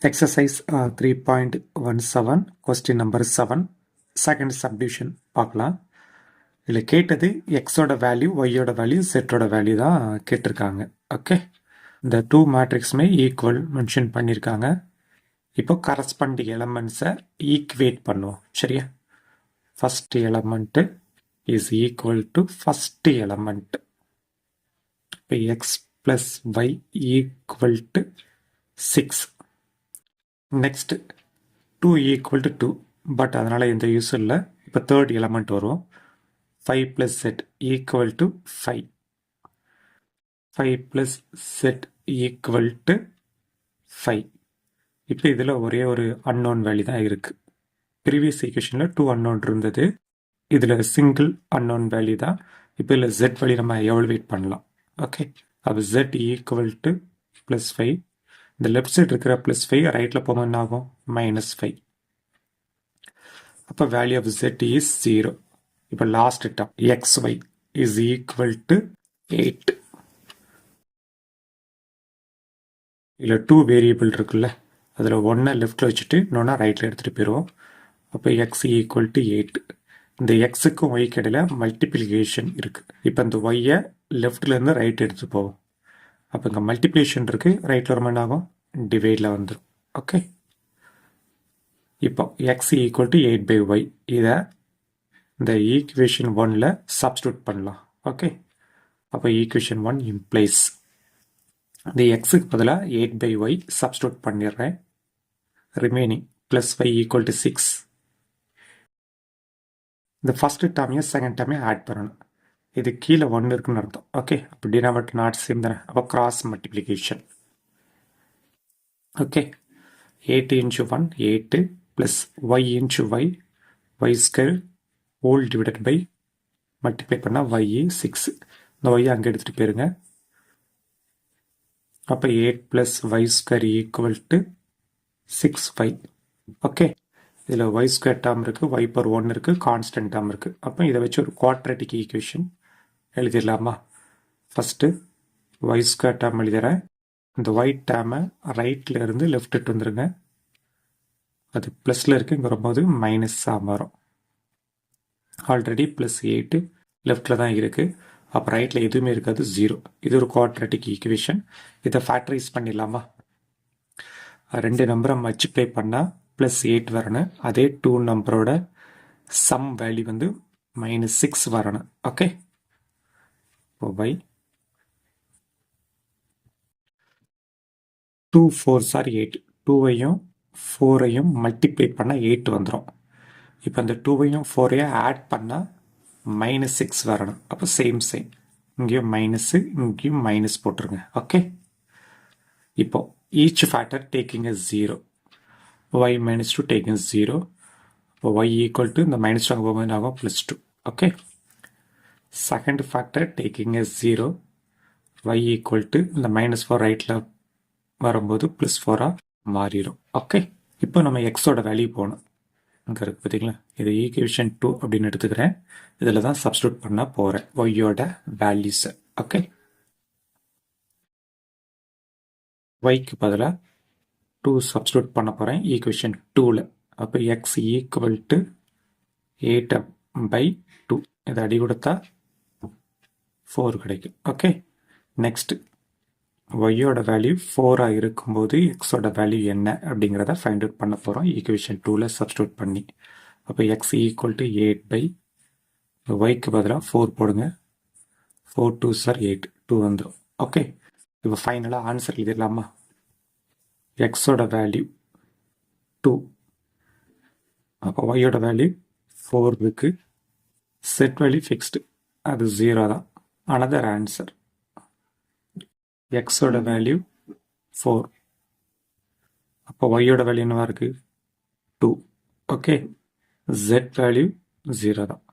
Exercise 3.17 question number 7 second subdivision பார்க்கலாம். இதில் கேட்டது எக்ஸோட வேல்யூ ஒய்யோட வேல்யூ செட்டோட வேல்யூ தான் கேட்டிருக்காங்க. ஓகே, இந்த டூ மேட்ரிக்ஸுமே ஈக்குவல் மென்ஷன் பண்ணியிருக்காங்க. இப்போ கரஸ்பாண்டிங் எலமெண்ட்ஸை ஈக்குவேட் பண்ணுவோம். சரியா, first element is equal to first element. இப்போ x plus y equal to 6. Next 2 equal to 2, but அதனால் எந்த யூஸும் இல்லை. இப்போ தேர்ட் எலமெண்ட் வரும். 5 plus z equal to 5. 5 plus z equal to 5. இப்போ இதில் ஒரே ஒரு அன்னோன் வேல்யூ தான் இருக்குது. ப்ரீவியஸ் ஈக்குவேஷனில் 2 அன்னோன் இருந்தது, இதில் சிங்கிள் அன்னோன் வேல்யூ தான். இப்போ இதில் ஜெட் வேல்யூ நம்ம எவல்வேட் பண்ணலாம். ஓகே, அப்போ ஜெட் ஈக்குவல் டு ப்ளஸ் 5. இந்த லெஃப்ட் சைடு இருக்கிற ப்ளஸ் 5 ரைட்டில் போகும்போது என்ன ஆகும்? -5. அப்போ வேல்யூ ஆஃப் ஜெட் இஸ் 0. இப்போ last term xy is equal to 8. இதில் 2 வேரியபிள் இருக்குல்ல, அதில் ஒன்றை லெஃப்டில் வச்சுட்டு இன்னொன்னா ரைட்டில் எடுத்துகிட்டு போயிடுவோம். அப்போ x ஈக்குவல் டு 8. இந்த எக்ஸுக்கும் ஒய்க்கு இடையில மல்டிப்ளிகேஷன் இருக்குது. இப்போ இந்த ஒய்யை லெஃப்ட்லேருந்து ரைட் எடுத்துகிட்டு போவோம். அப்போ இங்கே மல்டிப்ளிகேஷன் இருக்குது, ரைட்டில் வரும்போது என்ன ஆகும்? டிவைடில் வந்துடும். ஓகே, இப்போ x ஈக்குவல் டு 8/y இதை இந்த ஈக்குவேஷன் 1ல் சப்ஸ்டியூட் பண்ணலாம். ஓகே, அப்போ ஈக்குவேஷன் 1 இம்ப்ளைஸ் இந்த எக்ஸுக்கு பதிலாக 8/y சப்ஸ்டியூட் பண்ணிடுறேன். Remaining plus 5 equal to 6. இந்த ஃபஸ்ட்டு டேர்மையும் செகண்ட் டேர்மையும் ஆட் பண்ணணும். இது கீழே 1 இருக்குன்னு அர்த்தம். ஓகே, அப்போ டினாமினேட்டர் நாட் சேம் தானே, அப்போ cross multiplication. Okay, 8 into 1 8 plus y into y y square whole divided by multiply பண்ணால் ஒய் 6. இந்த ஒய்யை அங்கே எடுத்துகிட்டு போயிருங்க. அப்போ 8 plus y square equal to 6y. Okay, இதில் ஒய் ஸ்கொயர் டேர்ம் இருக்குது, ஒய் பவர் 1 இருக்குது, கான்ஸ்டன்ட் டேர்ம் இருக்குது. அப்போ இதை வச்சு ஒரு குவாட்ரேட்டிக் ஈக்குவேஷன் எழுதிடலாமா? ஃபஸ்ட்டு ஒய் ஸ்கொயர் டேர்ம் எழுதுகிறேன். இந்த ஒயிட் டேர்மை ரைட்டில் இருந்து லெஃப்ட் இட்டு வந்துடுங்க. அது ப்ளஸில் இருக்குது, இங்கே வரும்போது மைனஸாக மாறும். ஆல்ரெடி ப்ளஸ் 8 லெஃப்டில் தான் இருக்குது, அப்போ ரைட்டில் எதுவுமே இருக்காது, 0. இது ஒரு குவாட்ரேட்டிக் ஈக்குவேஷன். இதை ஃபேக்டரைஸ் பண்ணிடலாமா? 2 நம்பரை மல்டிப்ளை பண்ணால் ப்ளஸ் 8 வரணும். அதே 2 நம்பரோட சம் வேல்யூ வந்து -6 வரணும். ஓகே, இப்போ பை 2 4s are 8. 2ஐயும் 4ஐயும் மல்டிப்ளை பண்ணால் 8 வந்துடும். இப்போ அந்த 2ஐயும் 4ஐயும் ஆட் பண்ணால் -6 வரணும். அப்போ சேம் இங்கேயும் மைனஸு, இங்கேயும் மைனஸ் போட்டுருங்க. ஓகே, இப்போ each factor taking as 0. y -2 taking as 0. இப்போ y ஈக்குவல் டு இந்த -2 அங்கே போகும்போது ஆகும் +2. Okay, second factor taking as 0. y equal to இந்த -4 ரைட்டில் வரும்போது +4 மாறிடும். ஓகே, இப்போ நம்ம எக்ஸோட வேல்யூ போகணும். அங்கே இருக்குது பார்த்தீங்களா, இது ஈக்குவேஷன் 2 அப்படின்னு எடுத்துக்கிறேன். இதில் தான் சப்ஸ்டியூட் பண்ண போகிறேன் ஒய்யோட வேல்யூஸை. ஓகே, ஒய்க்கு பதிலாக 2 சப்ஸ்டியூட் பண்ண போகிறேன் ஈக்குவேஷன் 2ல். அப்போ எக்ஸ் ஈக்குவல் டு 8/2. இதை அடி கொடுத்தா 4 கிடைக்கும். ஓகே, நெக்ஸ்ட் ஒய்யோட வேல்யூ 4ஆக இருக்கும்போது எக்ஸோட வேல்யூ என்ன அப்படிங்கிறத ஃபைண்ட் அவுட் பண்ண போகிறோம் ஈக்குவேஷன் 2ல் சப்ஸ்டியூட் பண்ணி. அப்போ எக்ஸ் ஈக்குவல் டு 8/, ஒய்க்கு பதிலாக 4 போடுங்க. 4 2s are 8, 2 வந்துடும். ஓகே, இப்போ ஃபைனலாக ஆன்சர் எழுதிடலாமா? எக்ஸோட வேல்யூ 2, அப்போ ஒய்யோட வேல்யூ 4 இருக்கு. செட் வேல்யூ ஃபிக்ஸ்டு, அது 0 தான். அனதர் ஆன்சர் எக்ஸோட வேல்யூ 4, அப்போ ஒய்யோட வேல்யூ என்னவா இருக்குது? 2. ஓகே, ஜெட் வேல்யூ 0 தான்.